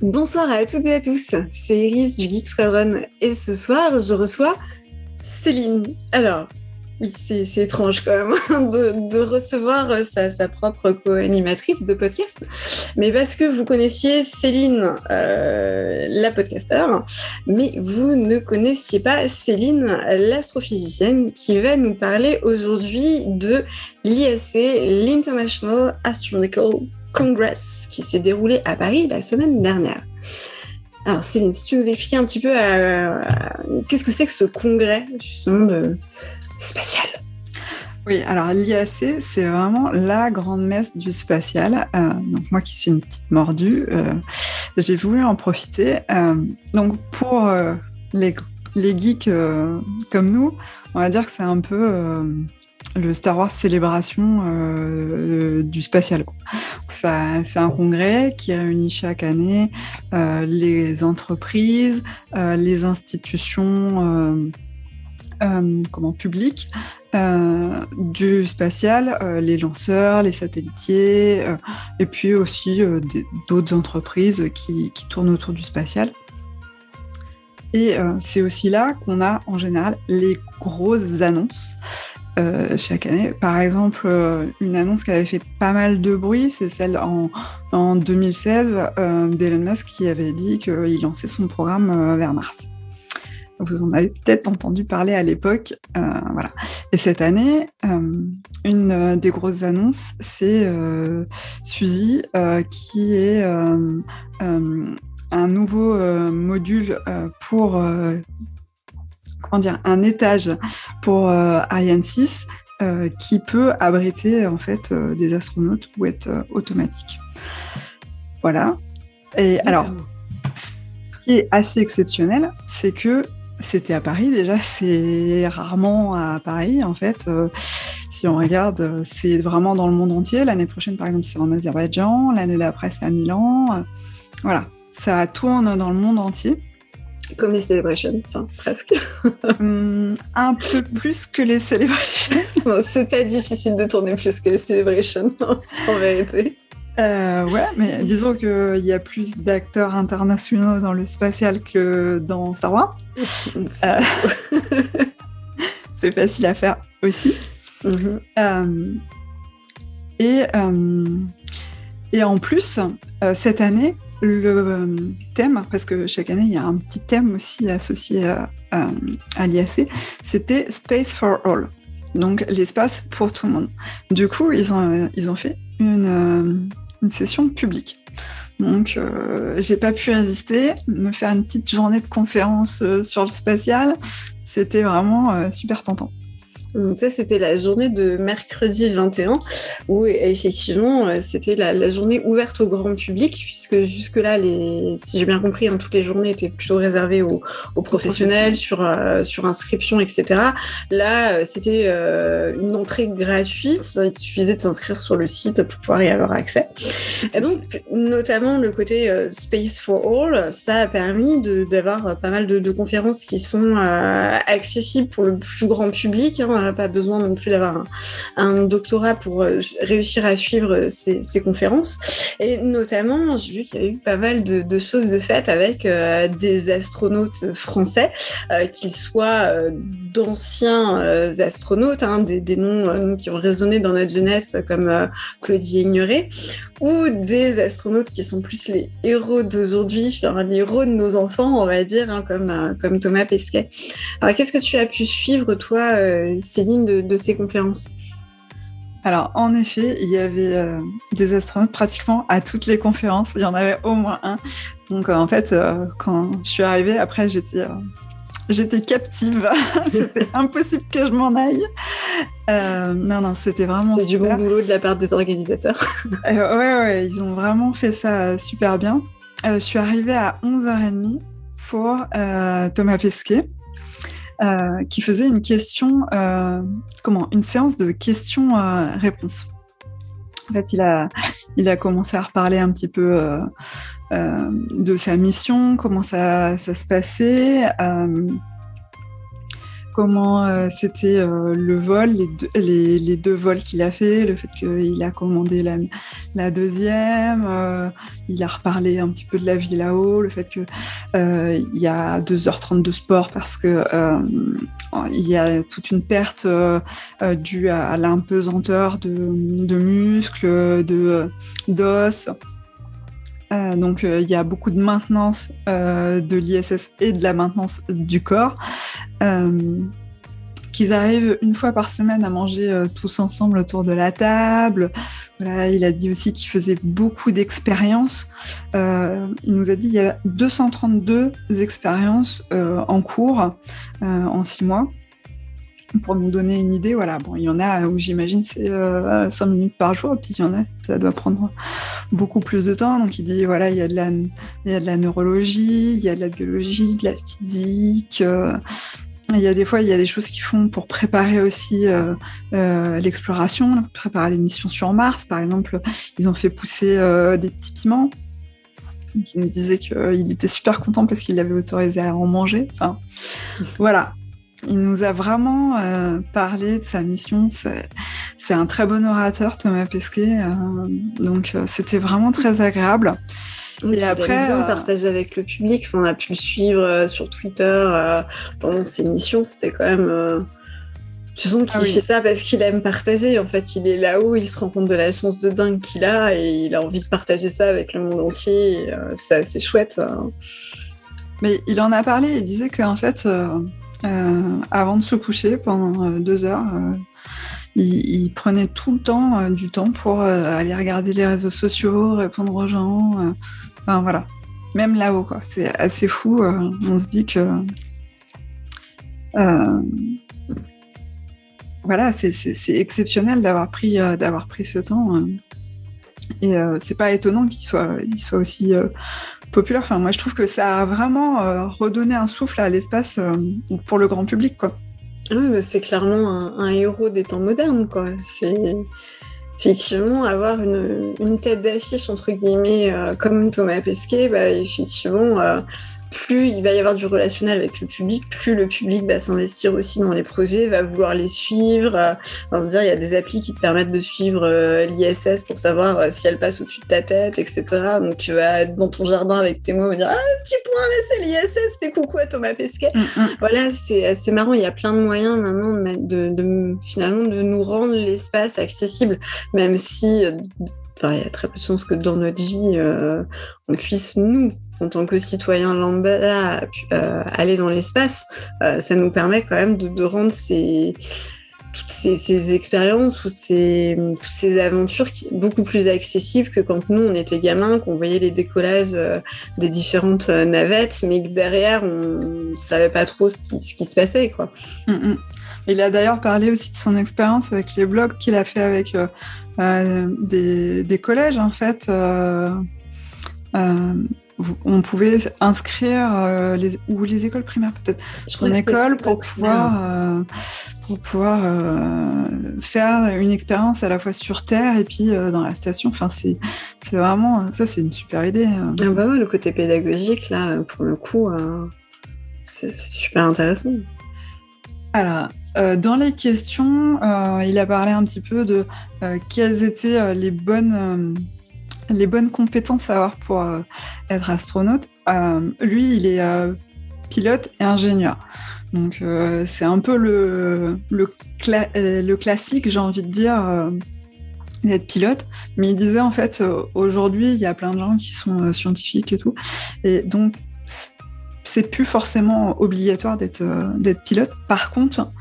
Bonsoir à toutes et à tous, c'est Iris du Geek Squadron et ce soir je reçois Céline. Alors, oui, c'est étrange quand même de recevoir sa propre co-animatrice de podcast, mais parce que vous connaissiez Céline, la podcasteur, mais vous ne connaissiez pas Céline, l'astrophysicienne, qui va nous parler aujourd'hui de l'IAC, l'International Astronomical Congress, qui s'est déroulé à Paris la semaine dernière. Alors Céline, si tu nous expliquais un petit peu qu'est-ce que c'est que ce congrès justement spatial? Oui, alors l'IAC, c'est vraiment la grande messe du spatial. Donc moi qui suis une petite mordue, j'ai voulu en profiter. Donc pour les geeks comme nous, on va dire que c'est un peu le Star Wars célébration du spatial. C'est un congrès qui réunit chaque année les entreprises, les institutions publiques du spatial, les lanceurs, les satellitiers, et puis aussi d'autres entreprises qui tournent autour du spatial. Et c'est aussi là qu'on a en général les grosses annonces. Chaque année. Par exemple, une annonce qui avait fait pas mal de bruit, c'est celle en 2016 d'Elon Musk qui avait dit qu'il lançait son programme vers Mars. Vous en avez peut-être entendu parler à l'époque. Voilà. Et cette année, une des grosses annonces, c'est Suzy, qui est un nouveau module pour... un étage pour Ariane 6 qui peut abriter en fait des astronautes ou être automatique. Voilà. Et alors, ce qui est assez exceptionnel, c'est que c'était à Paris déjà, c'est rarement à Paris en fait. Si on regarde, c'est vraiment dans le monde entier. L'année prochaine, par exemple, c'est en Azerbaïdjan. L'année d'après, c'est à Milan. Voilà, ça tourne dans le monde entier. Comme les Celebrations, enfin, presque. Un peu plus que les Celebrations. Bon, c'est pas difficile de tourner plus que les Celebrations, en vérité. Ouais, mais disons qu'il y a plus d'acteurs internationaux dans le spatial que dans Star Wars. C'est facile à faire aussi. Mm-hmm. Et en plus, cette année, le thème, parce que chaque année, il y a un petit thème aussi associé à l'IAC, c'était Space for All, donc l'espace pour tout le monde. Du coup, ils ont fait une session publique. Donc, j'ai pas pu résister, me faire une petite journée de conférence sur le spatial. C'était vraiment super tentant. Donc ça, c'était la journée de mercredi 21, où effectivement, c'était la journée ouverte au grand public, puisque jusque-là, si j'ai bien compris, toutes les journées étaient plutôt réservées aux professionnels, sur inscription, etc. Là, c'était une entrée gratuite, il suffisait de s'inscrire sur le site pour pouvoir y avoir accès. Et donc, notamment le côté Space for All, ça a permis d'avoir pas mal de conférences qui sont accessibles pour le plus grand public, pas besoin non plus d'avoir un doctorat pour réussir à suivre ces conférences. Et notamment, j'ai vu qu'il y avait eu pas mal de choses de faites avec des astronautes français, qu'ils soient d'anciens astronautes, des noms qui ont résonné dans notre jeunesse, comme Claudie Aigneret, ou des astronautes qui sont plus les héros d'aujourd'hui, les héros de nos enfants, on va dire, comme Thomas Pesquet. Alors, qu'est-ce que tu as pu suivre, toi, Céline, de ces conférences? Alors, en effet, il y avait des astronautes pratiquement à toutes les conférences. Il y en avait au moins un. Donc, en fait, quand je suis arrivée, après, j'étais captive. C'était impossible que je m'en aille. Non, c'était vraiment super. C'est du bon boulot de la part des organisateurs. Ouais, ils ont vraiment fait ça super bien. Je suis arrivée à 11h30 pour Thomas Pesquet. Qui faisait une séance de questions-réponses. En fait, il a commencé à reparler un petit peu de sa mission, comment ça se passait, comment c'était le vol, les deux vols qu'il a fait, le fait qu'il a commandé la deuxième, il a reparlé un petit peu de la vie là-haut, le fait qu'il y a 2h30 de sport parce que il y a toute une perte due à l'impesanteur de muscles, d'os. Donc il y a beaucoup de maintenance de l'ISS et de la maintenance du corps. Qu'ils arrivent une fois par semaine à manger tous ensemble autour de la table. Voilà, il a dit aussi qu'il faisait beaucoup d'expériences. Il nous a dit qu'il y a 232 expériences en cours en 6 mois. Pour nous donner une idée, voilà, bon, il y en a où j'imagine c'est 5 minutes par jour, puis il y en a, ça doit prendre beaucoup plus de temps. Donc il dit, voilà, il y a de la neurologie, il y a de la biologie, de la physique. Il y a des fois, il y a des choses qu'ils font pour préparer aussi l'exploration, préparer les missions sur Mars. Par exemple, ils ont fait pousser des petits piments. Donc, il nous disait qu'il était super content parce qu'il l'avait autorisé à en manger. Enfin, voilà. Il nous a vraiment parlé de sa mission. C'est un très bon orateur, Thomas Pesquet. Donc, c'était vraiment très agréable. Oui, et après, il a bien partagé avec le public. Enfin, on a pu le suivre sur Twitter pendant ses missions. C'était quand même... Tu sens qu'il fait ça parce qu'il aime partager. En fait, il est là-haut, il se rend compte de la chance de dingue qu'il a et il a envie de partager ça avec le monde entier. Et, c'est assez chouette. Mais il en a parlé. Il disait qu'en fait... avant de se coucher pendant 2 heures, il prenait tout le temps du temps pour aller regarder les réseaux sociaux, répondre aux gens. Enfin voilà, même là-haut quoi. C'est assez fou. On se dit que voilà, c'est exceptionnel d'avoir pris ce temps. Et c'est pas étonnant qu'il soit aussi populaire. Enfin, moi, je trouve que ça a vraiment redonné un souffle à l'espace pour le grand public, quoi. Oui, c'est clairement un héros des temps modernes, quoi. C'est effectivement avoir une tête d'affiche, entre guillemets, comme Thomas Pesquet, bah, effectivement, plus il va y avoir du relationnel avec le public, plus le public va s'investir aussi dans les projets, va vouloir les suivre. Il y a des applis qui te permettent de suivre l'ISS pour savoir si elle passe au-dessus de ta tête, etc. Donc tu vas être dans ton jardin avec tes mots et dire « Ah, le petit point, là, c'est l'ISS, fais coucou à Thomas Pesquet ». Voilà, c'est assez marrant. Il y a plein de moyens maintenant finalement de nous rendre l'espace accessible, même si... il y a très peu de chances que dans notre vie, on puisse, nous, en tant que citoyens lambda, aller dans l'espace. Ça nous permet quand même de rendre toutes ces expériences ou toutes ces aventures beaucoup plus accessibles que quand nous, on était gamins, qu'on voyait les décollages des différentes navettes, mais que derrière, on ne savait pas trop ce qui se passait, quoi. Il a d'ailleurs parlé aussi de son expérience avec les blogs qu'il a fait avec des collèges, en fait. On pouvait inscrire ou les écoles primaires, peut-être, son école pour pouvoir faire une expérience à la fois sur Terre et puis dans la station. Enfin, c'est vraiment... Ça, c'est une super idée. Ah bah ouais, le côté pédagogique, là, pour le coup, c'est super intéressant. Alors... dans les questions, il a parlé un petit peu de quelles étaient les bonnes compétences à avoir pour être astronaute. Lui, il est pilote et ingénieur. Donc, c'est un peu le classique, j'ai envie de dire, d'être pilote. Mais il disait, en fait, aujourd'hui, il y a plein de gens qui sont scientifiques et tout. Et donc, c'est plus forcément obligatoire d'être pilote. Par contre,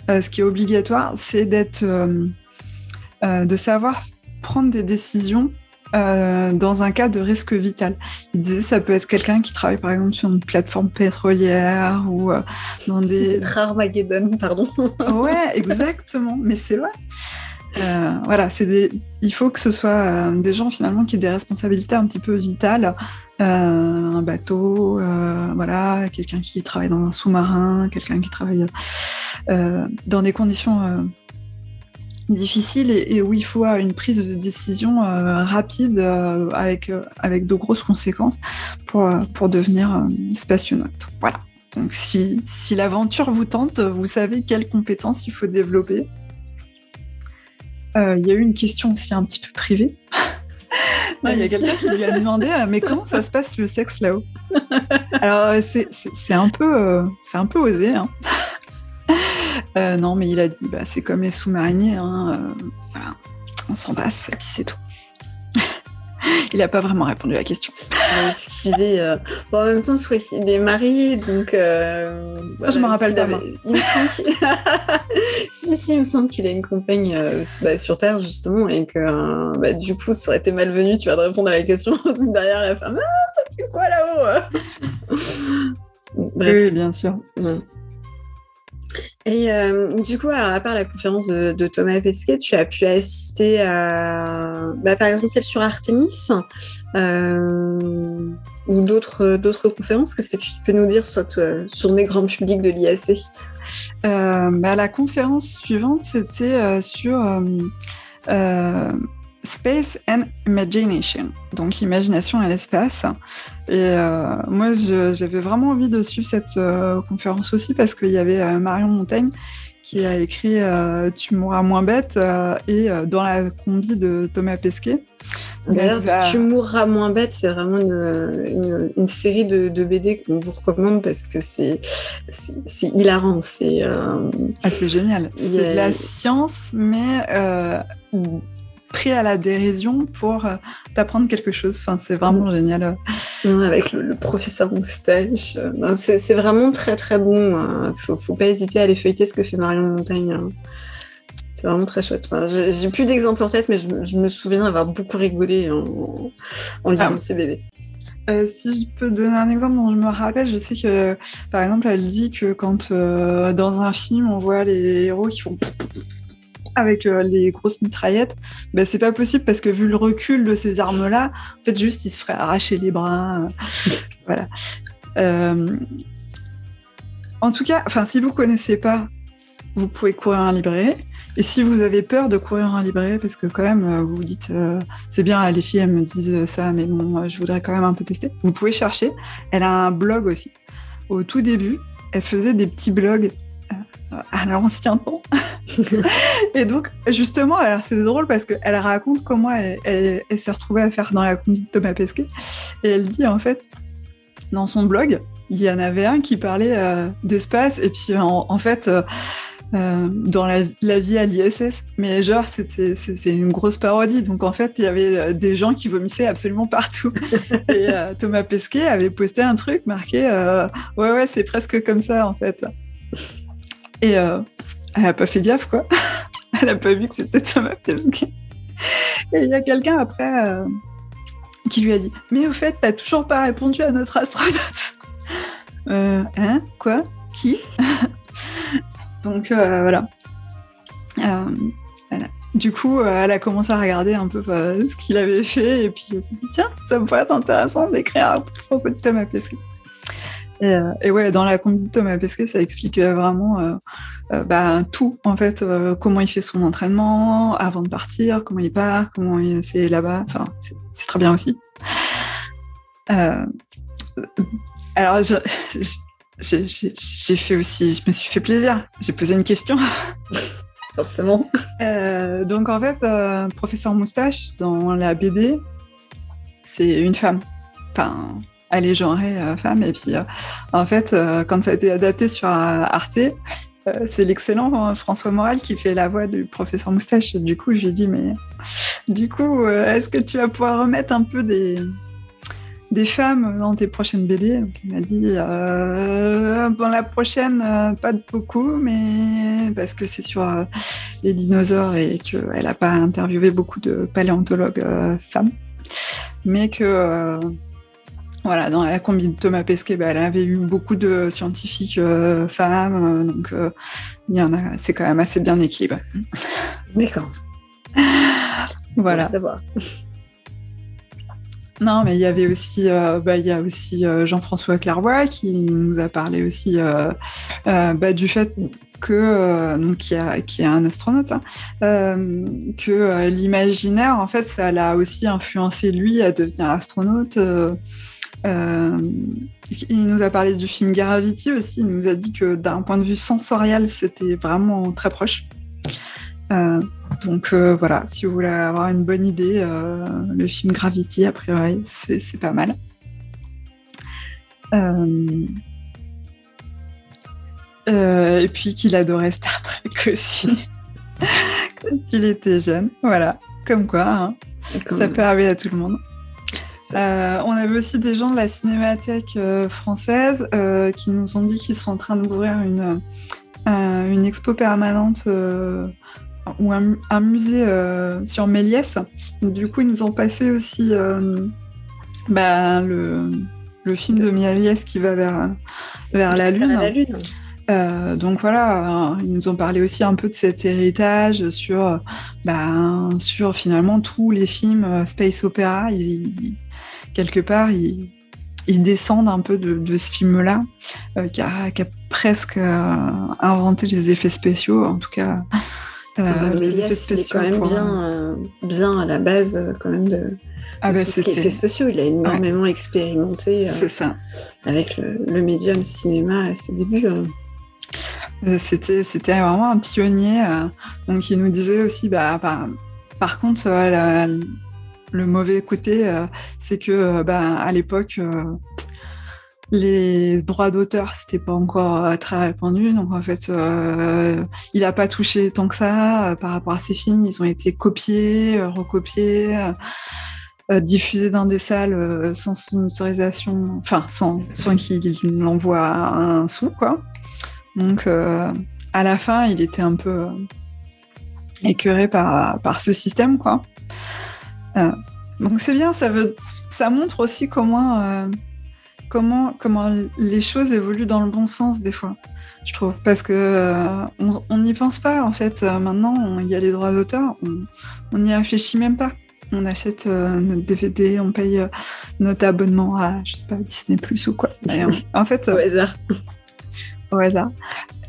ce qui est obligatoire, c'est de savoir prendre des décisions dans un cas de risque vital. Il disait ça peut être quelqu'un qui travaille par exemple sur une plateforme pétrolière ou dans des... C'est Armageddon, pardon. Ouais, exactement, mais c'est vrai. Voilà, il faut que ce soit des gens finalement qui aient des responsabilités un petit peu vitales. Un bateau, voilà, quelqu'un qui travaille dans un sous-marin, quelqu'un qui travaille dans des conditions difficiles et où il faut une prise de décision rapide avec de grosses conséquences pour devenir spationaute. Voilà. Donc, si l'aventure vous tente, vous savez quelles compétences il faut développer. Il y a eu une question aussi un petit peu privée. Non, il y a quelqu'un qui lui a demandé mais comment ça se passe le sexe là-haut? Alors, c'est un peu osé, hein. Non, mais il a dit c'est comme les sous-mariniers, hein, voilà, on s'en passe, et puis c'est tout. Il n'a pas vraiment répondu à la question. Bon, en même temps, je crois qu'il est marié, donc. Voilà, je me rappelle pas. Il me semble il me semble qu'il a une compagne sur Terre, justement, et que du coup, ça aurait été malvenu, tu vas de répondre à la question derrière la femme. Ah, ça fait quoi là-haut? Bref. Oui, bien sûr. Ouais. Et du coup, à part la conférence de Thomas Pesquet, tu as pu assister à, par exemple, celle sur Artemis ou d'autres conférences. Qu'est-ce que tu peux nous dire sur les grands publics de l'IAC? La conférence suivante, c'était sur Space and Imagination, donc imagination et l'espace. Et moi, j'avais vraiment envie de suivre cette conférence aussi parce qu'il y avait Marion Montaigne qui a écrit Tu mourras moins bête et dans la combi de Thomas Pesquet. D'ailleurs, Tu mourras moins bête, c'est vraiment une série de BD qu'on vous recommande parce que c'est hilarant. C'est génial. C'est de la science, mais pris à la dérision pour t'apprendre quelque chose. Enfin, c'est vraiment génial. Avec le professeur Moustache. C'est vraiment très très bon. Faut pas hésiter à aller feuilleter ce que fait Marion Montaigne. C'est vraiment très chouette. Enfin, j'ai plus d'exemples en tête, mais je me souviens avoir beaucoup rigolé en lisant ces BD. Si je peux donner un exemple dont je me rappelle, je sais que, par exemple, elle dit que quand dans un film, on voit les héros qui font avec les grosses mitraillettes, c'est pas possible parce que vu le recul de ces armes-là, en fait, juste, ils se feraient arracher les bras. Voilà. En tout cas, si vous connaissez pas, vous pouvez courir en librairie. Et si vous avez peur de courir en librairie, parce que quand même, vous vous dites, c'est bien, les filles, elles me disent ça, mais bon, je voudrais quand même un peu tester. Vous pouvez chercher. Elle a un blog aussi. Au tout début, elle faisait des petits blogs à l'ancien temps. Et donc, justement, alors c'est drôle parce qu'elle raconte comment elle s'est retrouvée à faire dans la combi de Thomas Pesquet. Et elle dit, en fait, dans son blog, il y en avait un qui parlait d'espace. Et puis, en fait, dans la vie à l'ISS. Mais genre, c'était une grosse parodie. Donc, en fait, il y avait des gens qui vomissaient absolument partout. Et Thomas Pesquet avait posté un truc marqué ouais, c'est presque comme ça, en fait. Et elle n'a pas fait gaffe, quoi. Elle n'a pas vu que c'était Thomas Pesquet. Et il y a quelqu'un après qui lui a dit « Mais au fait, t'as toujours pas répondu à notre astronaute. » Hein? Quoi? Qui? Donc, voilà. Voilà. Du coup, elle a commencé à regarder un peu ce qu'il avait fait, et puis elle s'est dit « Tiens, ça pourrait être intéressant d'écrire à propos de Thomas Pesquet. » Et ouais, dans la combi de Thomas Pesquet, ça explique vraiment tout, en fait, comment il fait son entraînement avant de partir, comment il part, comment c'est là-bas. Enfin, c'est très bien aussi. Alors, j'ai fait aussi, je me suis fait plaisir. J'ai posé une question. Forcément. Donc, en fait, professeur Moustache, dans la BD, c'est une femme. Enfin, elle est genrée femme. Et puis, en fait, quand ça a été adapté sur Arte, c'est l'excellent François Morel qui fait la voix du professeur Moustache. Du coup, je lui ai dit, mais du coup, est-ce que tu vas pouvoir remettre un peu des femmes dans tes prochaines BD? Donc, il m'a dit, dans la prochaine, pas beaucoup, mais parce que c'est sur les dinosaures et qu'elle n'a pas interviewé beaucoup de paléontologues femmes. Mais que... voilà, dans la combi de Thomas Pesquet, elle avait eu beaucoup de scientifiques femmes, donc il y en a, c'est quand même assez bien équilibré. D'accord. Voilà. Non, mais il y avait aussi, il y a aussi Jean-François Clairvoy qui nous a parlé aussi du fait que donc qui est un astronaute, que l'imaginaire, en fait, ça l'a aussi influencé lui à devenir astronaute. Il nous a parlé du film Gravity aussi. Il nous a dit que d'un point de vue sensoriel, c'était vraiment très proche. Donc voilà, si vous voulez avoir une bonne idée, le film Gravity, a priori, c'est pas mal. Et puis qu'il adorait Star Trek aussi quand il était jeune. Voilà, comme quoi, hein, ça peut arriver à tout le monde. On avait aussi des gens de la Cinémathèque française qui nous ont dit qu'ils sont en train d'ouvrir une expo permanente ou un musée sur Méliès. Du coup, ils nous ont passé aussi le film de Méliès qui va vers la Lune. Vers la Lune. Donc voilà, ils nous ont parlé aussi un peu de cet héritage sur finalement tous les films space opéra. Quelque part, ils descendent un peu de ce film-là, qui a presque inventé les effets spéciaux, en tout cas. Les effets spéciaux, il est quand même bien à la base quand même de tout ce qui est effets spéciaux. Il a énormément expérimenté c'est ça. Avec le médium cinéma à ses débuts. C'était vraiment un pionnier. Donc il nous disait aussi, par contre, le mauvais côté, c'est que à l'époque, les droits d'auteur, c'était pas encore très répandu. Donc en fait, il a pas touché tant que ça par rapport à ses films. Ils ont été copiés, recopiés, diffusés dans des salles sans son autorisation, enfin sans qu'il l'envoie un sou, quoi. Donc à la fin, il était un peu écœuré par ce système, quoi. Donc c'est bien, ça montre aussi comment les choses évoluent dans le bon sens des fois, je trouve, parce que on n'y pense pas en fait. Maintenant, il y a les droits d'auteur, on n'y réfléchit même pas. On achète notre DVD, on paye notre abonnement à, je sais pas, Disney+ ou quoi. Et, en fait, au hasard. Au hasard.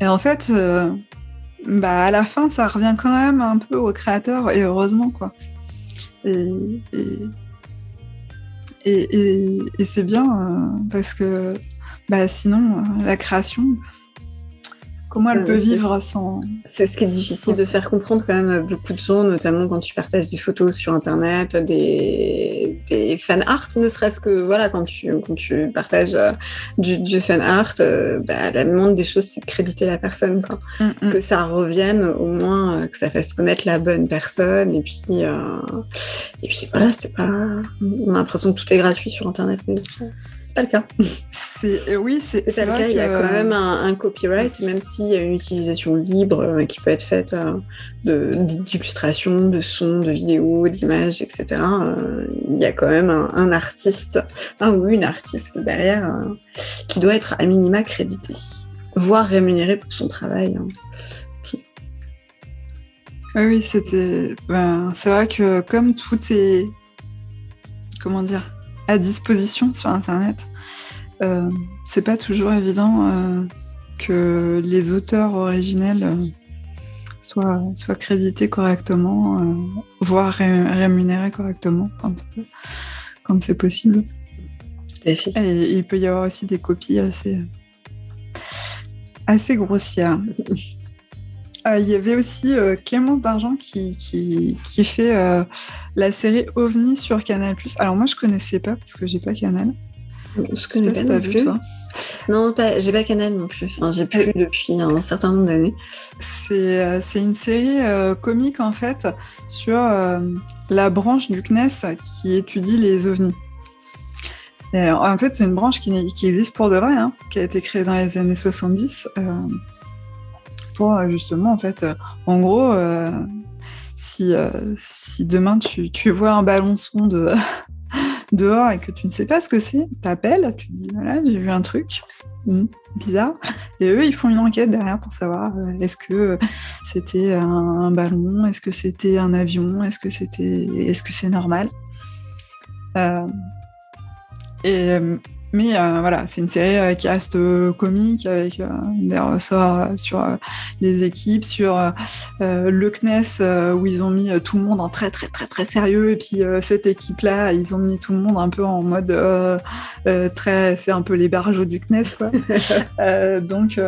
Et en fait, à la fin, ça revient quand même un peu au créateur, et heureusement, quoi. Et c'est bien parce que sinon, la création, comment elle peut vivre sans... C'est ce qui est difficile de faire comprendre quand même à beaucoup de gens, notamment quand tu partages des photos sur Internet, des fan art, ne serait-ce que voilà, quand tu partages du fan art, la moindre des choses, c'est de créditer la personne, quoi. Que ça revienne, au moins que ça fasse connaître la bonne personne, et puis voilà, c'est pas... On a l'impression que tout est gratuit sur Internet, mais c'est pas le cas. C'est pas le cas. Il y a quand même un copyright, même s'il y a une utilisation libre qui peut être faite d'illustrations, de sons, de vidéos, d'images, etc. Il y a quand même un artiste, un ou une artiste derrière qui doit être à minima crédité, voire rémunéré pour son travail. Oui, c'est vrai que comme tout est, à disposition sur Internet, c'est pas toujours évident que les auteurs originels soient crédités correctement, voire rémunérés correctement quand c'est possible. Et il peut y avoir aussi des copies assez grossières. Il y avait aussi Clémence D'Argent qui fait la série OVNI sur Canal+. Alors moi, je connaissais pas parce que j'ai pas Canal. Je connais pas non plus. Toi. Non, j'ai pas Canal non plus. Enfin, j'ai plus depuis un certain nombre d'années. C'est une série comique en fait sur la branche du CNES qui étudie les ovnis. Et, en fait, c'est une branche qui existe pour de vrai, hein, qui a été créée dans les années 70 pour justement, en fait, en gros, si demain tu vois un ballon son dehors et que tu ne sais pas ce que c'est, t'appelles, tu dis voilà, j'ai vu un truc bizarre, et eux ils font une enquête derrière pour savoir est-ce que c'était un ballon, est-ce que c'était un avion, est-ce que c'est normal, et Mais voilà, c'est une série qui reste comique, avec des ressorts sur les équipes, sur le CNES, où ils ont mis tout le monde en très très très très sérieux, et puis cette équipe-là, ils ont mis tout le monde un peu en mode très... C'est un peu les barjots du CNES, quoi. Donc,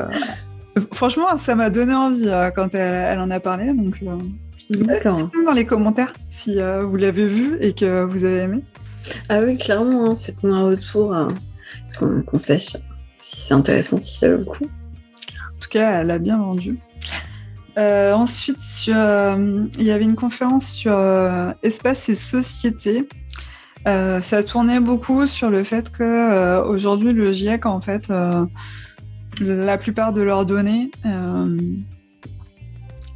franchement, ça m'a donné envie quand elle en a parlé, donc... Dites-nous dans les commentaires si vous l'avez vu et que vous avez aimé. Ah oui, clairement, hein. Faites-nous un retour, qu'on sache si c'est intéressant, si ça vaut le coup. En tout cas, elle a bien vendu. Ensuite, il y avait une conférence sur espace et société. Ça tournait beaucoup sur le fait que aujourd'hui, le GIEC, en fait, la plupart de leurs données,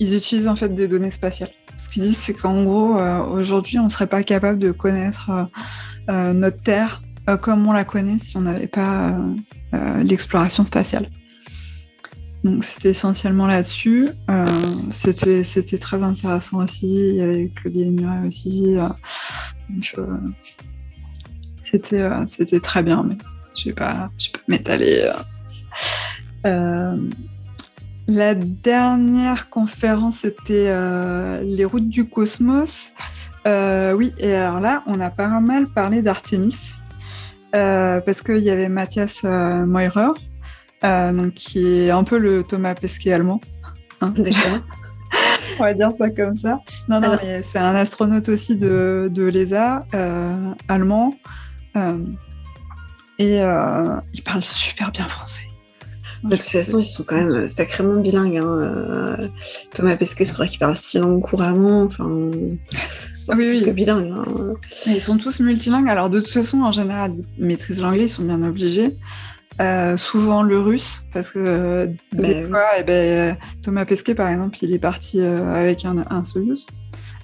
ils utilisent en fait des données spatiales. Ce qu'ils disent, c'est qu'en gros, aujourd'hui, on ne serait pas capable de connaître notre Terre comme on la connaît si on n'avait pas l'exploration spatiale. Donc, c'était essentiellement là-dessus. C'était très intéressant aussi. Il y avait Claudie Nuret aussi. Donc, c'était très bien, mais je vais pas m'étaler. La dernière conférence, c'était les routes du cosmos. Oui, et alors là, on a pas mal parlé d'Artemis, parce qu'il y avait Matthias Meurer, donc, qui est un peu le Thomas Pesquet allemand. Hein. D'accord. On va dire ça comme ça. Non, alors... mais c'est un astronaute aussi de l'ESA, allemand, et il parle super bien français. De toute façon, ils sont quand même sacrément bilingues. Hein. Thomas Pesquet, je crois qu'il parle 6 langues couramment. Enfin, oui, plus que bilingues. Hein. Ils sont tous multilingues. Alors, de toute façon, en général, ils maîtrisent l'anglais, ils sont bien obligés. Souvent le russe, parce que des fois, Thomas Pesquet, par exemple, il est parti avec un Soyouz.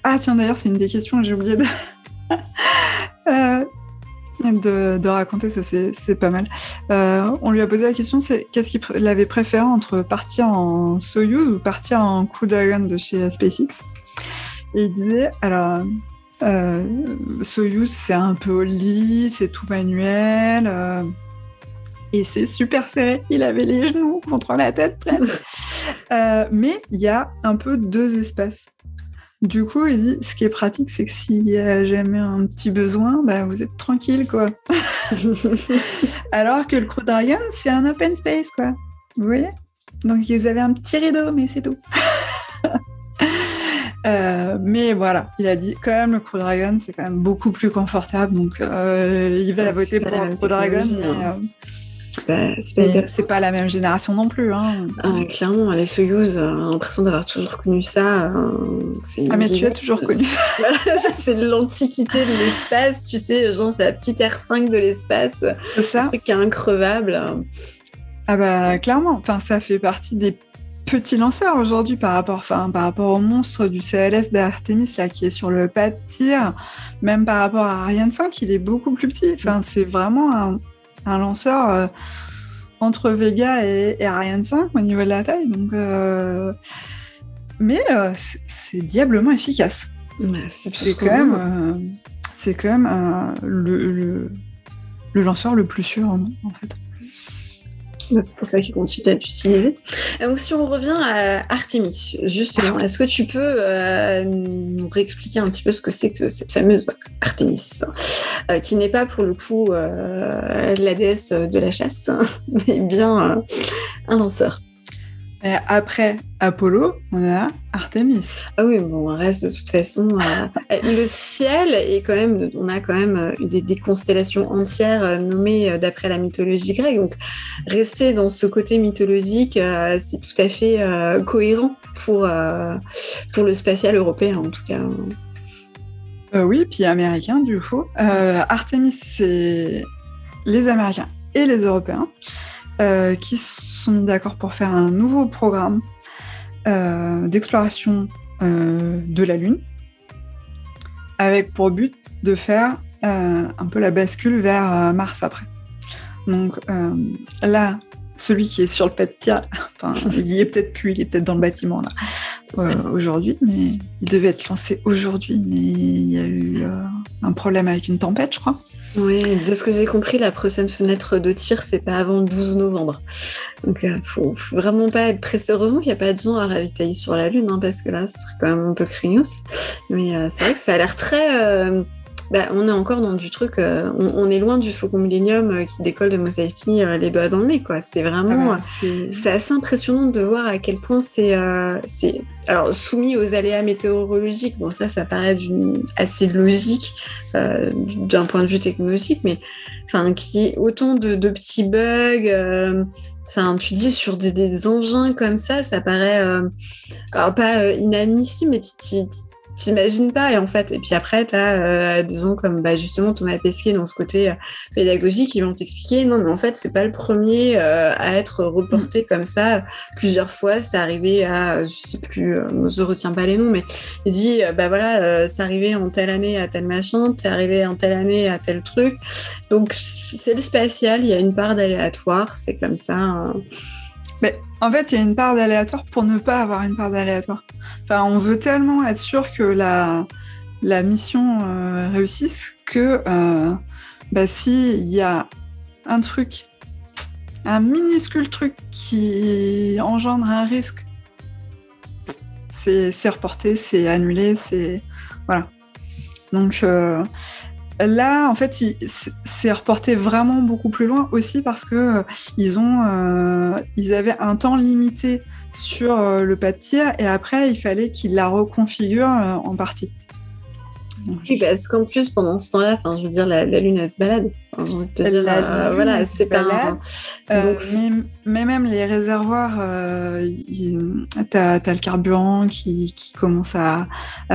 Ah, tiens, d'ailleurs, c'est une des questions que j'ai oublié de raconter, ça c'est pas mal. On lui a posé la question, c'est qu'est-ce qu'il avait préféré entre partir en Soyouz ou partir en Crew Dragon de chez SpaceX. Et il disait, alors, Soyouz, c'est un peu au lit, c'est tout manuel, et c'est super serré, il avait les genoux contre la tête presque. Mais il y a un peu 2 espaces. Du coup, il dit, ce qui est pratique, c'est que s'il y a jamais un petit besoin, bah, vous êtes tranquille, quoi. Alors que le Crew Dragon, c'est un open space, quoi. Vous voyez ? Donc, ils avaient un petit rideau, mais c'est tout. Mais voilà, il a dit, quand même, le Crew Dragon, c'est quand même beaucoup plus confortable. Donc, il va voter pour le Crew Dragon, mais c'est pas la même génération non plus. Hein. Clairement, les Soyouz, j'ai l'impression d'avoir toujours connu ça. Mais tu as toujours connu ça. C'est l'antiquité de l'espace, tu sais, genre c'est la petite R5 de l'espace. C'est ça. Un truc qui est increvable. Ah bah clairement, enfin, ça fait partie des petits lanceurs aujourd'hui par rapport au monstre du CLS d'Artemis là, qui est sur le pas de tir. Même par rapport à Ariane 5, il est beaucoup plus petit. Enfin, c'est vraiment un lanceur entre Vega et Ariane 5 au niveau de la taille. Donc, mais c'est diablement efficace. C'est quand même le lanceur le plus sûr en fait. C'est pour ça qu'il continue à l'utiliser. Donc, si on revient à Artemis, justement, est-ce que tu peux nous réexpliquer un petit peu ce que c'est que cette fameuse Artemis, qui n'est pas pour le coup la déesse de la chasse, mais bien un lanceur. Et après Apollo, on a Artemis. Ah oui, bon, on reste de toute façon. Le ciel est quand même, on a quand même des constellations entières nommées d'après la mythologie grecque. Donc, rester dans ce côté mythologique, c'est tout à fait cohérent pour le spatial européen, en tout cas. Oui, puis américain, du coup. Artemis, c'est les Américains et les Européens qui se sont mis d'accord pour faire un nouveau programme d'exploration de la Lune, avec pour but de faire un peu la bascule vers Mars après. Donc là, celui qui est sur le pas de tir, enfin, il y est peut-être plus, il est peut-être dans le bâtiment là. aujourd'hui, mais il devait être lancé aujourd'hui, mais il y a eu un problème avec une tempête, je crois. Oui, de ce que j'ai compris, la prochaine fenêtre de tir, c'est pas avant le 12 novembre. Donc, faut vraiment pas être pressé. Heureusement qu'il n'y a pas de gens à ravitailler sur la Lune, hein, parce que là, ce serait quand même un peu craignos. Mais c'est vrai que ça a l'air très... on est encore dans du truc... on est loin du Faucon Millenium qui décolle de Mos Eisley les doigts dans le nez, quoi. C'est vraiment... c'est assez impressionnant de voir à quel point c'est alors, soumis aux aléas météorologiques. Bon, ça paraît assez logique d'un point de vue technologique, mais qu'il y ait autant de petits bugs... tu dis sur des engins comme ça paraît alors pas inadmissible, mais t'imagines pas. Et puis après, t'as des gens comme justement Thomas Pesquet dans ce côté pédagogique qui vont t'expliquer non, mais en fait, c'est pas le premier à être reporté comme ça plusieurs fois. C'est arrivé à, je sais plus, je retiens pas les noms, mais il dit c'est arrivé en telle année à tel machin, c'est arrivé en telle année à tel truc. Donc, c'est le spatial, il y a une part d'aléatoire, c'est comme ça. Mais en fait, il y a une part d'aléatoire pour ne pas avoir une part d'aléatoire. Enfin, on veut tellement être sûr que la mission réussisse que s'il y a un truc, un minuscule truc qui engendre un risque, c'est reporté, c'est annulé, c'est... Voilà. Donc... Là, en fait, c'est reporté vraiment beaucoup plus loin aussi parce que ils avaient un temps limité sur le pas de tir et après, il fallait qu'ils la reconfigurent en partie. Oui, parce qu'en plus, pendant ce temps-là, je veux dire, la Lune, elle se balade. J'ai envie de te dire, voilà, c'est pas... mais même les réservoirs, t'as le carburant qui commence à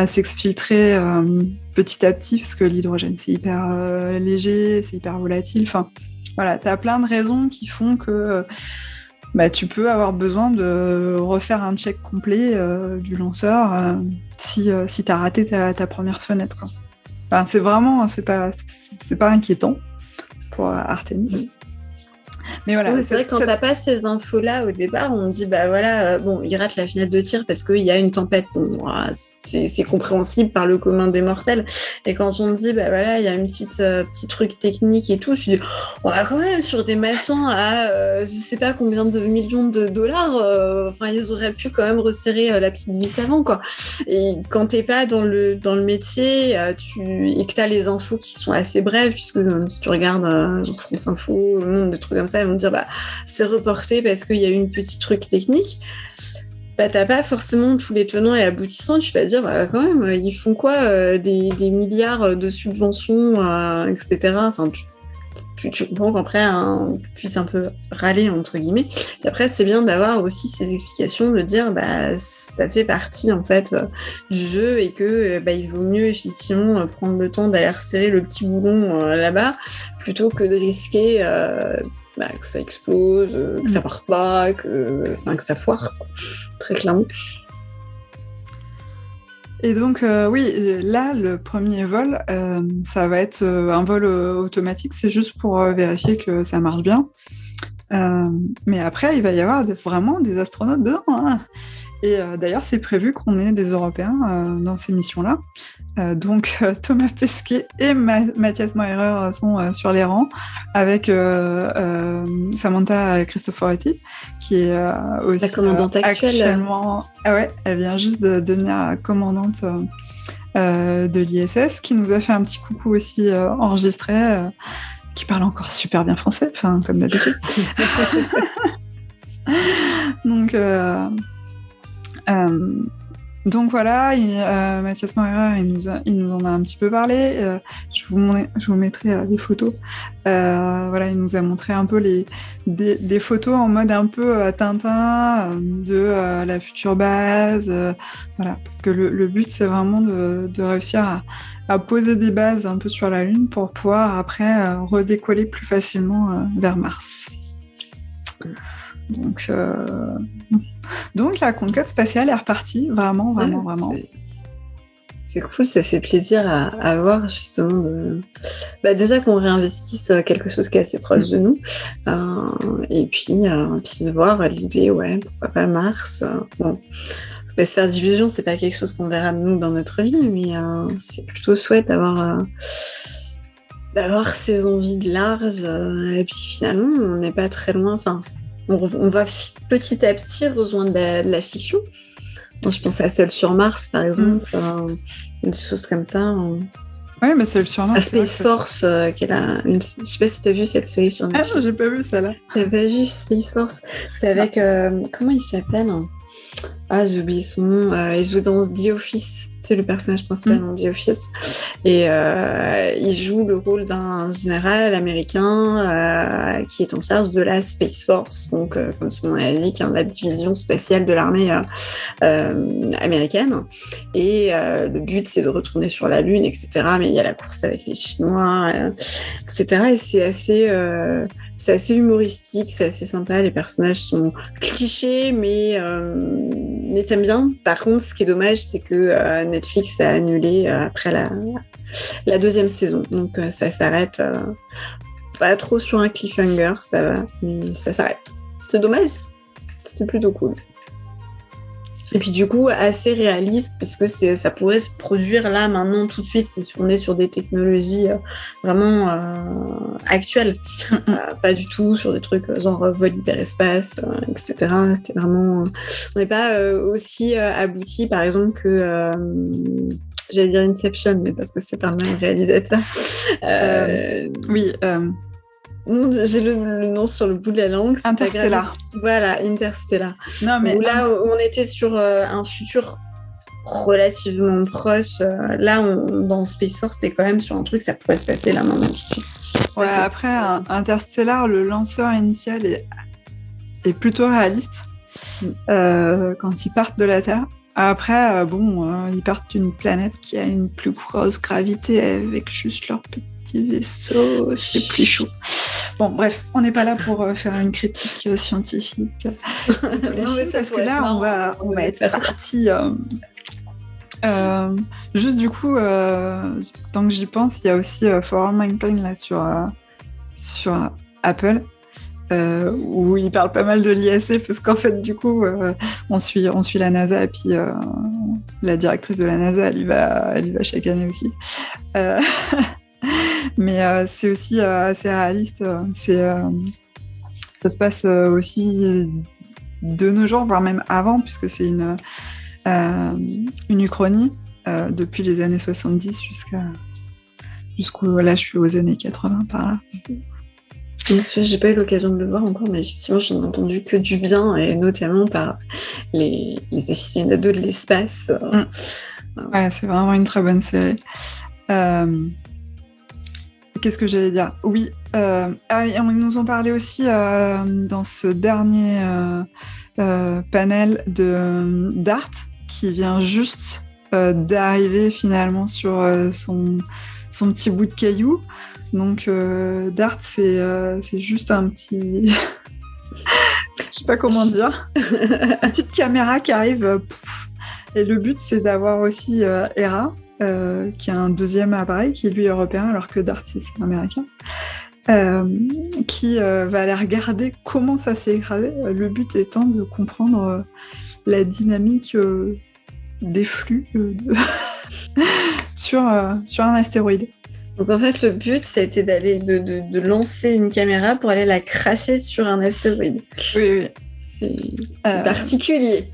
s'exfiltrer petit à petit, parce que l'hydrogène, c'est hyper léger, c'est hyper volatile. Enfin, voilà, t'as plein de raisons qui font que... tu peux avoir besoin de refaire un check complet du lanceur si tu as raté ta première fenêtre, quoi. Enfin, c'est vraiment, c'est pas inquiétant pour Artemis. Mais voilà. Oui, c'est vrai que quand t'as pas ces infos-là au départ, on dit il rate la fenêtre de tir parce qu'il y a une tempête. Bon, c'est compréhensible par le commun des mortels. Et quand on dit il y a une petit truc technique et tout, je dis on va quand même sur des machins à je sais pas combien de millions de dollars. Ils auraient pu quand même resserrer la petite vis avant, quoi. Et quand t'es pas dans le métier, et que t'as les infos qui sont assez brèves, puisque si tu regardes genre France Info, Le Monde, des trucs comme ça, ils vont te dire c'est reporté parce qu'il y a eu une petite truc technique. T'as pas forcément tous les tenants et aboutissants. Tu vas dire quand même, ils font quoi des milliards de subventions, etc. Tu comprends qu'après tu puisses un peu râler entre guillemets. Et après, c'est bien d'avoir aussi ces explications, de dire ça fait partie en fait du jeu et que il vaut mieux effectivement prendre le temps d'aller resserrer le petit boulon là-bas plutôt que de risquer que ça explose, que ça parte pas, que ça foire, quoi. Très clairement. Et donc, là, le premier vol, ça va être un vol automatique, c'est juste pour vérifier que ça marche bien. Mais après, il va y avoir vraiment des astronautes dedans, hein. Et d'ailleurs, c'est prévu qu'on ait des Européens dans ces missions-là. Donc, Thomas Pesquet et Mathias Maurer sont sur les rangs, avec Samantha Cristoforetti, qui est aussi la commandante actuellement... Ah ouais, elle vient juste de devenir commandante de l'ISS, qui nous a fait un petit coucou aussi enregistré, qui parle encore super bien français, comme d'habitude. Donc voilà, Mathias Maurer, il nous en a un petit peu parlé. Je vous mettrai des photos. Il nous a montré un peu des photos en mode un peu Tintin de la future base. Parce que le but, c'est vraiment de réussir à poser des bases un peu sur la Lune pour pouvoir après redécoller plus facilement vers Mars. Donc la conquête spatiale est repartie, vraiment. C'est cool, ça fait plaisir à voir justement déjà qu'on réinvestisse quelque chose qui est assez proche de nous, et puis de voir l'idée, pourquoi pas Mars. se faire d'illusions, c'est pas quelque chose qu'on verra de nous dans notre vie, mais c'est plutôt chouette d'avoir ces envies de large. Et puis finalement, on n'est pas très loin. Enfin, on va petit à petit rejoindre de la fiction. Bon, je pense à Seul sur Mars, par exemple, une chose comme ça. Oui, mais Seul sur Mars. Space Force, je sais pas si tu as vu cette série sur Netflix. Ah non, j'ai pas vu celle-là. T'as pas vu Space Force? C'est avec... comment il s'appelle? Ah, j'ai oublié son nom. Il joue dans The Office. C'est le personnage principal dans The Office. Et il joue le rôle d'un général américain qui est en charge de la Space Force. Donc, comme son nom l'indique, la division spatiale de l'armée américaine. Et le but, c'est de retourner sur la Lune, etc. Mais il y a la course avec les Chinois, etc. Et c'est assez humoristique, c'est assez sympa. Les personnages sont clichés, mais t'aimes bien. Par contre, ce qui est dommage, c'est que Netflix a annulé après la deuxième saison. Donc, ça s'arrête pas trop sur un cliffhanger, ça va, mais ça s'arrête. C'est dommage. C'était plutôt cool. Et puis du coup, assez réaliste, parce que ça pourrait se produire là, maintenant, tout de suite, on est sur des technologies vraiment actuelles. Pas du tout sur des trucs genre vol hyperespace, etc. C'était vraiment... on n'est pas aussi abouti, par exemple, que... j'allais dire Inception, mais parce que c'est pas le même réalisateur. Oui. J'ai le nom sur le bout de la langue. Interstellar. Voilà, Interstellar. Non, mais là, on était sur un futur relativement proche. Là, dans Space Force, c'était quand même sur un truc, ça pourrait se passer là maintenant. Ouais, après, Interstellar, le lanceur initial est plutôt réaliste quand ils partent de la Terre. Après, ils partent d'une planète qui a une plus grosse gravité avec juste leur petit vaisseau. C'est plus chaud. Bon, bref, on n'est pas là pour faire une critique scientifique. Non, mais parce que là, on va être parti. Juste du coup, tant que j'y pense, il y a aussi For All Mankind là sur Apple. Où il parle pas mal de l'ISC parce qu'en fait du coup on suit la NASA et puis la directrice de la NASA elle y va chaque année aussi mais c'est aussi assez réaliste ça se passe aussi de nos jours voire même avant puisque c'est une uchronie depuis les années 70 jusqu'au là je suis aux années 80 par là. J'ai pas eu l'occasion de le voir encore, mais effectivement, j'en ai entendu que du bien, et notamment par les aficionados de l'espace. Ouais, c'est vraiment une très bonne série. Qu'est-ce que j'allais dire ? Oui, ils nous ont parlé aussi dans ce dernier panel d'Art, qui vient juste d'arriver finalement sur son petit bout de caillou. Donc, Dart, c'est juste un petit... Je sais pas comment dire. Une petite caméra qui arrive. Et le but, c'est d'avoir aussi Hera, qui a un deuxième appareil, qui lui est européen, alors que Dart, c'est américain, qui va aller regarder comment ça s'est écrasé. Le but étant de comprendre la dynamique des flux sur un astéroïde. Donc en fait, le but, c'était de lancer une caméra pour aller la cracher sur un astéroïde. Oui. C'est particulier.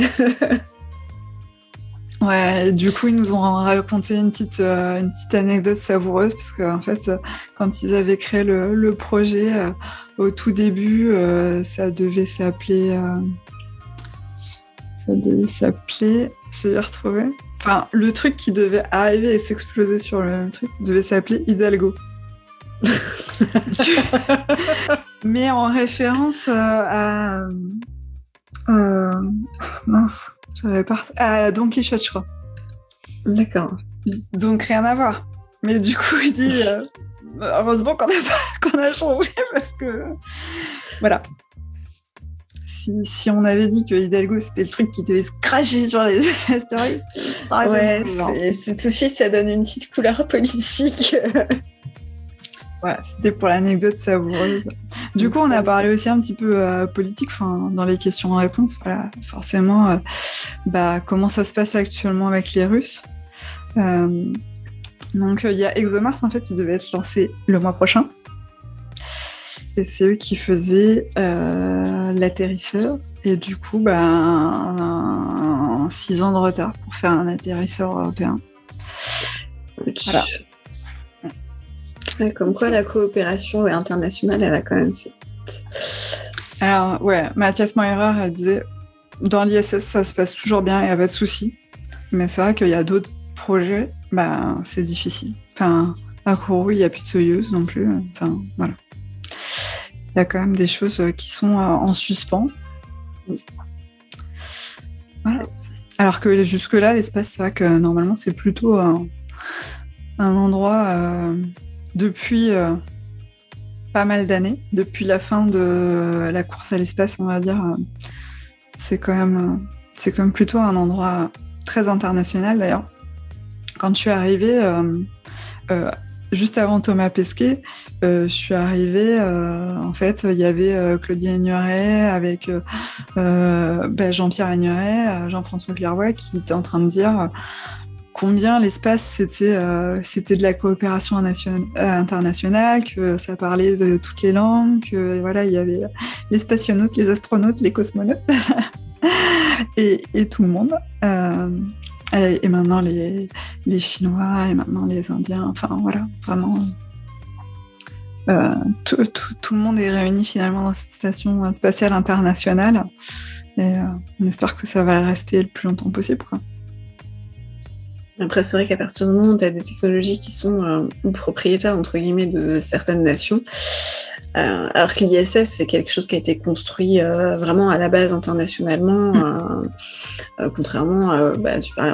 Ouais, du coup, ils nous ont raconté une petite anecdote savoureuse, parce qu'en fait, quand ils avaient créé le projet, au tout début, ça devait s'appeler... je vais y retrouver... Enfin, le truc qui devait arriver et s'exploser sur le truc devait s'appeler Hidalgo. Mais en référence à... mince, j'avais pas... à Don Quichotte, je crois. D'accord. Donc, rien à voir. Mais du coup, il dit... heureusement qu'on a changé, parce que... Voilà. Si on avait dit que Hidalgo c'était le truc qui devait se cracher sur les astéroïdes, ça aurait été c'est tout de suite ça donne une petite couleur politique. Ouais, c'était pour l'anecdote savoureuse. Du coup, on a parlé aussi un petit peu politique, dans les questions-réponses. Voilà, forcément, comment ça se passe actuellement avec les Russes. Donc, il y a ExoMars, en fait, il devait être lancé le mois prochain. Et c'est eux qui faisaient l'atterrisseur. Et du coup, 6 ans de retard pour faire un atterrisseur européen. Voilà. Comme quoi, la coopération internationale, elle a quand même... Alors, ouais, Mathias Maurer, elle disait, dans l'ISS, ça se passe toujours bien, il n'y a pas de souci. Mais c'est vrai qu'il y a d'autres projets, c'est difficile. Enfin, à Kourou, il n'y a plus de Soyouz non plus. Enfin, voilà. Il y a quand même des choses qui sont en suspens. Voilà. Alors que jusque-là, l'espace, c'est vrai que normalement, c'est plutôt un endroit depuis pas mal d'années, depuis la fin de la course à l'espace, on va dire. C'est quand même plutôt un endroit très international, d'ailleurs. Quand je suis arrivée, juste avant Thomas Pesquet, je suis arrivée, en fait, il y avait Claudie Aigneret avec Jean-Pierre Aigneret, Jean-François Clairvoy, qui était en train de dire combien l'espace, c'était de la coopération internationale, que ça parlait de toutes les langues, que voilà, il y avait les spationautes, les astronautes, les cosmonautes, et tout le monde. Et maintenant les Chinois, et maintenant les Indiens, enfin voilà, vraiment tout le monde est réuni finalement dans cette station spatiale internationale, et on espère que ça va rester le plus longtemps possible, quoi. Après, c'est vrai qu'à partir du moment où tu as des technologies qui sont propriétaires, entre guillemets, de certaines nations, alors que l'ISS, c'est quelque chose qui a été construit vraiment à la base internationalement, contrairement à,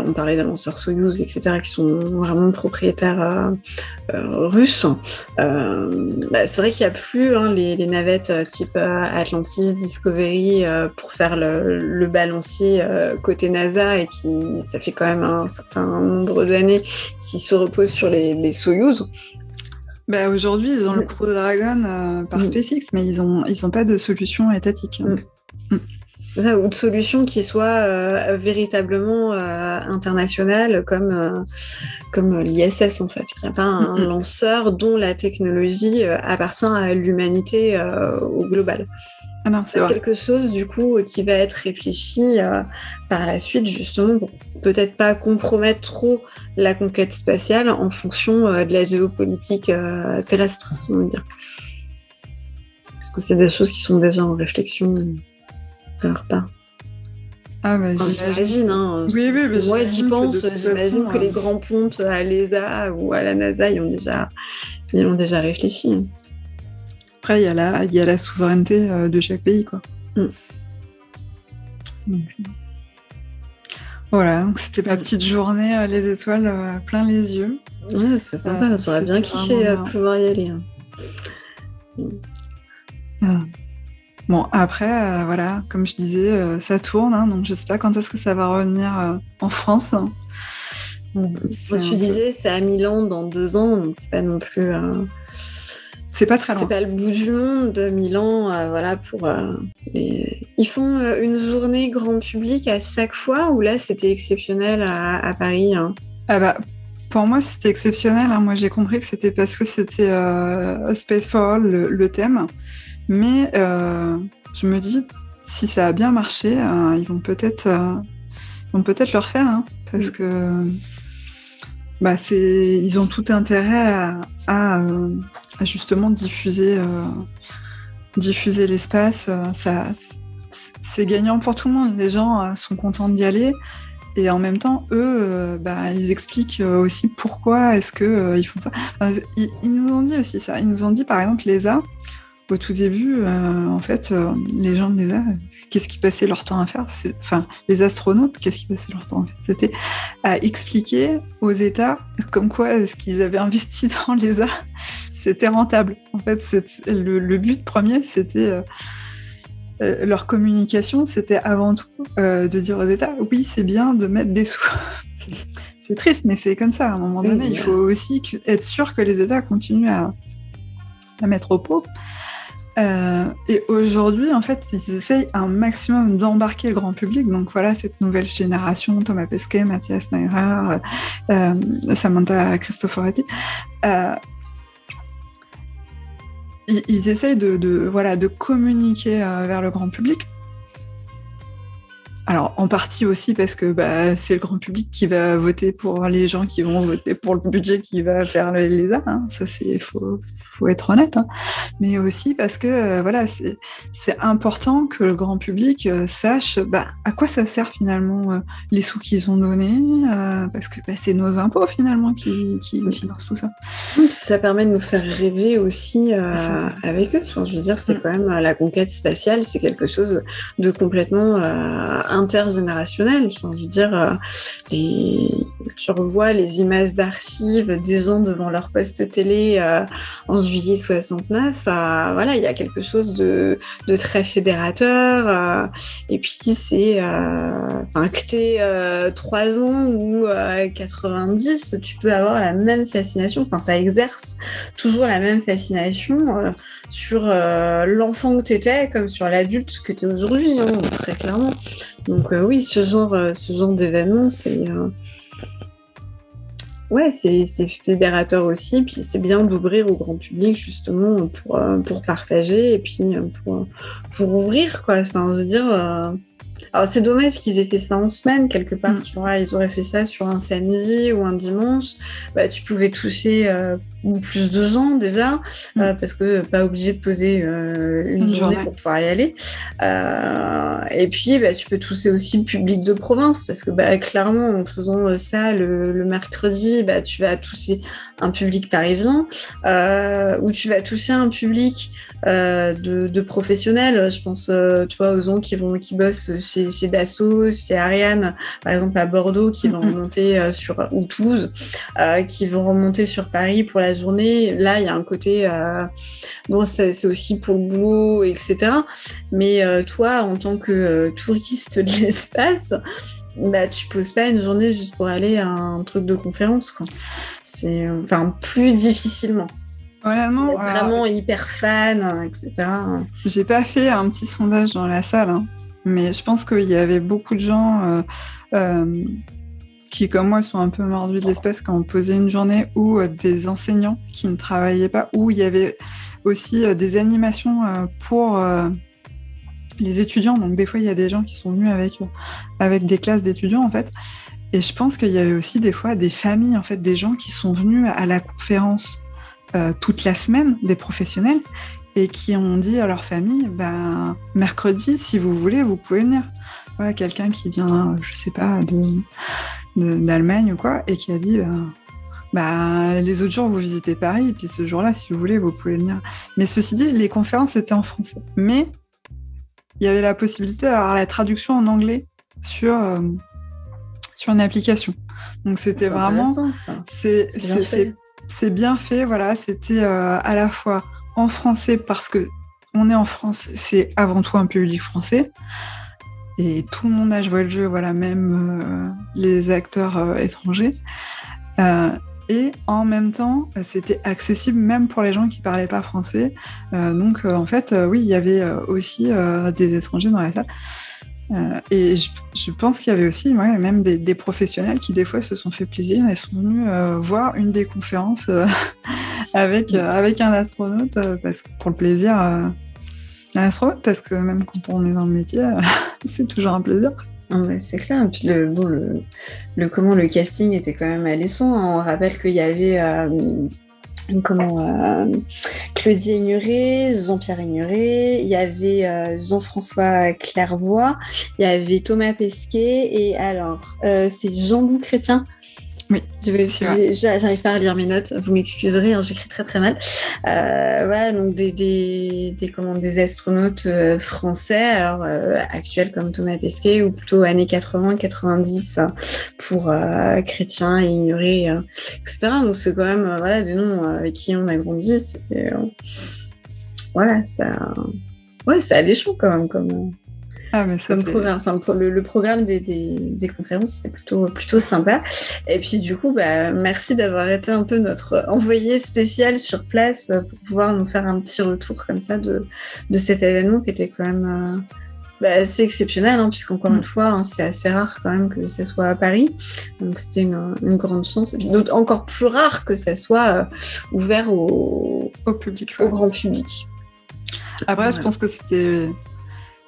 on parlait des lanceurs Soyouz, etc., qui sont vraiment propriétaires russes. C'est vrai qu'il n'y a plus les navettes type Atlantis, Discovery pour faire le balancier côté NASA, et ça fait quand même un certain nombre d'années qui se reposent sur les Soyouz. Aujourd'hui, ils ont le Crew Dragon par SpaceX, mais ils ont pas de solution étatique. Ou de solution qui soit véritablement internationale, comme l'ISS, en fait. Il n'y a pas un lanceur dont la technologie appartient à l'humanité au global. Ah non, c'est quelque chose, du coup, qui va être réfléchi par la suite, justement, pour peut-être pas compromettre trop la conquête spatiale en fonction de la géopolitique terrestre, on va dire. Parce que c'est des choses qui sont déjà en réflexion de leur part. J'imagine, hein. Oui, moi j'y pense, j'imagine que les grands pontes à l'ESA ou à la NASA, ils ont déjà réfléchi. Après, il y a la souveraineté de chaque pays, quoi. Donc, voilà, donc c'était ma petite journée, les étoiles plein les yeux. Ouais, c'est sympa, j'aurais bien kiffé pouvoir y aller. Bon, après, voilà, comme je disais, ça tourne, hein, donc je sais pas quand est-ce que ça va revenir en France. Tu disais, c'est à Milan dans 2 ans, donc c'est pas non plus... C'est pas très loin. C'est pas le bout du monde, Milan, voilà, pour Ils font une journée grand public à chaque fois, ou là, c'était exceptionnel à Paris, hein. Pour moi, c'était exceptionnel, hein. Moi, j'ai compris que c'était parce que c'était Space for All, le thème. Mais je me dis, si ça a bien marché, ils vont peut-être le refaire, hein, parce que ils ont tout intérêt à justement diffuser l'espace. C'est gagnant pour tout le monde. Les gens sont contents d'y aller. Et en même temps, eux, ils expliquent aussi pourquoi est-ce qu'ils font ça. Ils nous ont dit aussi ça. Ils nous ont dit, par exemple, l'ESA, au tout début, en fait, les gens de l'ESA, qu'est-ce qu'ils passaient leur temps à faire ? Les astronautes, qu'est-ce qu'ils passaient leur temps à faire ? C'était à expliquer aux États comme quoi est-ce qu'ils avaient investi dans l'ESA, c'était rentable. En fait, le but premier, c'était... leur communication, c'était avant tout de dire aux États, oui, c'est bien de mettre des sous. C'est triste, mais c'est comme ça. À un moment donné, il faut aussi être sûr que les États continuent à mettre au pot. Et aujourd'hui, en fait, ils essayent un maximum d'embarquer le grand public. Donc voilà, cette nouvelle génération, Thomas Pesquet, Mathias Meyrer, Samantha Cristoforetti, ils essayent de communiquer vers le grand public. Alors, en partie aussi parce que c'est le grand public qui va voter pour les gens qui vont voter pour le budget qui va faire l'ESA. Hein. Ça, faut être honnête. Hein. Mais aussi parce que c'est important que le grand public sache à quoi ça sert finalement les sous qu'ils ont donnés, parce que c'est nos impôts finalement qui financent tout ça. Ça permet de nous faire rêver aussi avec eux. Enfin, je veux dire, c'est quand même la conquête spatiale, c'est quelque chose de complètement intergénérationnel. Enfin, je veux dire, tu revois les images d'archives des gens devant leur poste télé en juillet 69. Il y a quelque chose de très fédérateur. Et puis, c'est que t'aies 3 ans ou 90, tu peux avoir la même fascination. Enfin, ça exerce toujours la même fascination sur l'enfant que t'étais comme sur l'adulte que t'es aujourd'hui, hein, très clairement. Donc oui, ce genre d'événement, c'est fédérateur aussi, puis c'est bien d'ouvrir au grand public justement pour partager et puis pour ouvrir, quoi. Enfin, je veux dire, alors c'est dommage qu'ils aient fait ça en semaine quelque part, tu vois, ils auraient fait ça sur un samedi ou un dimanche, tu pouvais toucher plus de gens déjà, parce que pas obligé de poser une journée pour pouvoir y aller. Et puis tu peux toucher aussi le public de province, parce que clairement en faisant ça le mercredi, tu vas toucher un public parisien, ou tu vas toucher un public de professionnels. Je pense tu vois, aux gens qui bossent chez Dassault, chez Ariane, par exemple à Bordeaux, qui vont remonter ou Toulouse, qui vont remonter sur Paris pour la journée. Là, il y a un côté c'est aussi pour le boulot, etc. Mais toi, en tant que touriste de l'espace, tu poses pas une journée juste pour aller à un truc de conférence, quoi. C'est plus difficilement. Honnêtement, vraiment hyper fan, etc. J'ai pas fait un petit sondage dans la salle, hein, mais je pense qu'il y avait beaucoup de gens qui, comme moi, sont un peu mordus de l'espace, qui ont posé une journée, ou des enseignants qui ne travaillaient pas, où il y avait aussi des animations pour les étudiants. Donc des fois, il y a des gens qui sont venus avec des classes d'étudiants, en fait. Et je pense qu'il y avait aussi des fois des familles, en fait, des gens qui sont venus à la conférence toute la semaine, des professionnels, et qui ont dit à leur famille, mercredi, si vous voulez, vous pouvez venir. Ouais, quelqu'un qui vient, je sais pas, d'Allemagne ou quoi, et qui a dit, les autres jours, vous visitez Paris, et puis ce jour-là, si vous voulez, vous pouvez venir. Mais ceci dit, les conférences étaient en français. Mais il y avait la possibilité d'avoir la traduction en anglais sur une application. Donc c'était vraiment... C'est bien fait, voilà. C'était à la fois en français, parce que on est en France, c'est avant tout un public français. Et tout le monde a joué le jeu, voilà, même les acteurs étrangers. Et en même temps, c'était accessible même pour les gens qui ne parlaient pas français. Donc, en fait, oui, il y avait aussi des étrangers dans la salle. Et je pense qu'il y avait aussi même des professionnels qui, des fois, se sont fait plaisir et sont venus voir une des conférences avec un astronaute, pour le plaisir. Un astronaute, parce que même quand on est dans le métier, c'est toujours un plaisir. C'est clair. Et puis le casting était quand même alléchant. On rappelle qu'il y avait Claudie Aigneret, Jean-Pierre Aigneret, il y avait Jean-François Clairvoy, il y avait Thomas Pesquet, et alors c'est Jean-Loup Chrétien. Oui, j'arrive pas à lire mes notes, vous m'excuserez, hein, j'écris très très mal. Donc des astronautes français, alors actuels comme Thomas Pesquet, ou plutôt années 80-90 pour Chrétien et Ignoré, etc. Donc c'est quand même des noms avec qui on a grandi. C'est alléchant quand même Ah, mais ça comme fait... programme. Enfin, le programme des conférences, c'était plutôt sympa. Et puis du coup, merci d'avoir été un peu notre envoyé spécial sur place pour pouvoir nous faire un petit retour comme ça de cet événement qui était quand même assez exceptionnel, hein, puisqu'encore une fois, hein, c'est assez rare quand même que ça soit à Paris. Donc c'était une grande chance. Et puis encore plus rare que ça soit ouvert au public, au grand public. Après, je pense que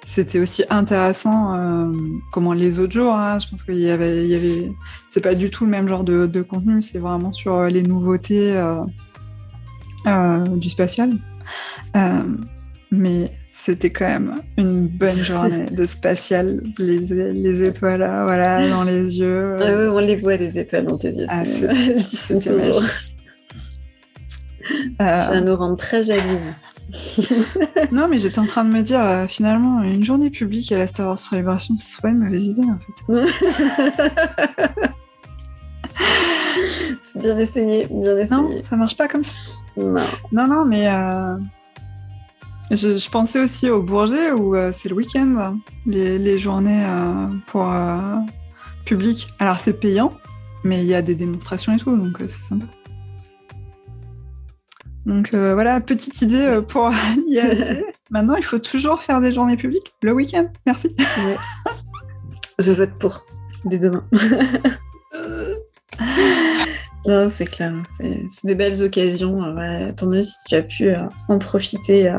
c'était aussi intéressant comment les autres jours. Hein, je pense qu'il y avait... C'est pas du tout le même genre de contenu, c'est vraiment sur les nouveautés du spatial. Mais c'était quand même une bonne journée de spatial. Les étoiles voilà, dans les yeux. Ouais, on les voit, les étoiles dans tes yeux. Ah, c'était magique. Tu vas nous rendre très jaloux. Non, mais j'étais en train de me dire, finalement, une journée publique à la Star Wars Celebration, ce serait pas une mauvaise idée, en fait. C'est bien essayé. Non, ça marche pas comme ça. Non, mais je pensais aussi au Bourget, où c'est le week-end, les journées pour public. Alors, c'est payant, mais il y a des démonstrations et tout, donc c'est sympa. Donc voilà, petite idée pour l'IAC. Maintenant, il faut toujours faire des journées publiques le week-end. Merci. Ouais. Je vote pour dès demain. Non, c'est clair. C'est des belles occasions. Tant mieux si tu as pu en profiter.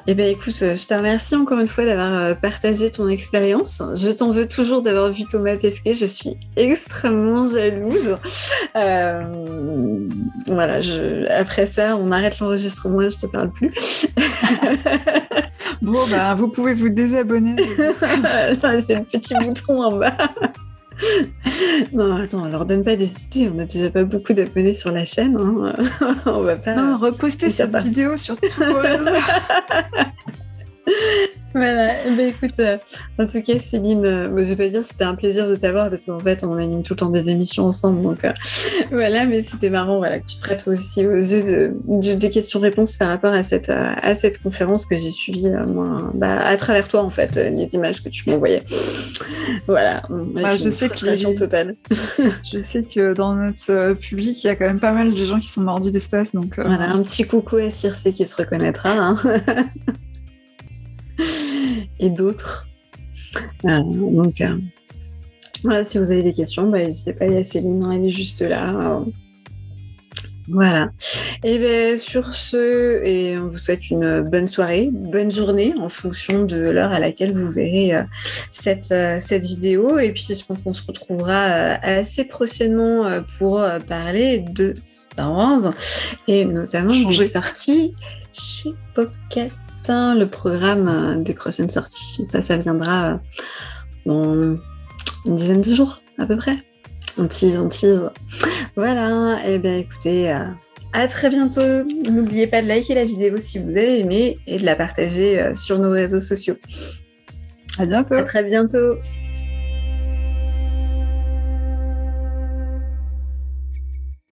Eh bien, écoute, je te remercie encore une fois d'avoir partagé ton expérience. Je t'en veux toujours d'avoir vu Thomas pesquer. Je suis extrêmement jalouse. Voilà, après ça, on arrête l'enregistrement et je te parle plus. Bon, vous pouvez vous désabonner. C'est le petit bouton en bas. Non, attends, on leur donne pas des idées. On n'a déjà pas beaucoup d'abonnés sur la chaîne. Hein. On va pas. Non, repostez cette vidéo sur tout le réseau. Voilà, écoute, en tout cas, Céline, je vais pas dire que c'était un plaisir de t'avoir parce qu'en fait, on anime tout le temps des émissions ensemble, donc voilà, mais c'était marrant, voilà, que tu te prêtes aussi aux yeux de questions-réponses par rapport à cette conférence que j'ai suivie, moi, à travers toi, en fait, les images que tu m'envoyais. Voilà, je sais que totale. Je sais que dans notre public, il y a quand même pas mal de gens qui sont mordis d'espace, donc... Voilà, un petit coucou à Circe qui se reconnaîtra, hein. Et d'autres. Donc, voilà, si vous avez des questions, n'hésitez pas, il y a Céline, elle est juste là. Voilà. Et bien, sur ce, et on vous souhaite une bonne soirée, bonne journée en fonction de l'heure à laquelle vous verrez cette vidéo. Et puis, je pense qu'on se retrouvera assez prochainement pour parler de Star Wars et notamment des sorties chez Pocket. Le programme des prochaines sorties. Ça viendra dans une dizaine de jours, à peu près. On tease. Voilà, et bien écoutez, à très bientôt. N'oubliez pas de liker la vidéo si vous avez aimé et de la partager sur nos réseaux sociaux. À bientôt. À très bientôt.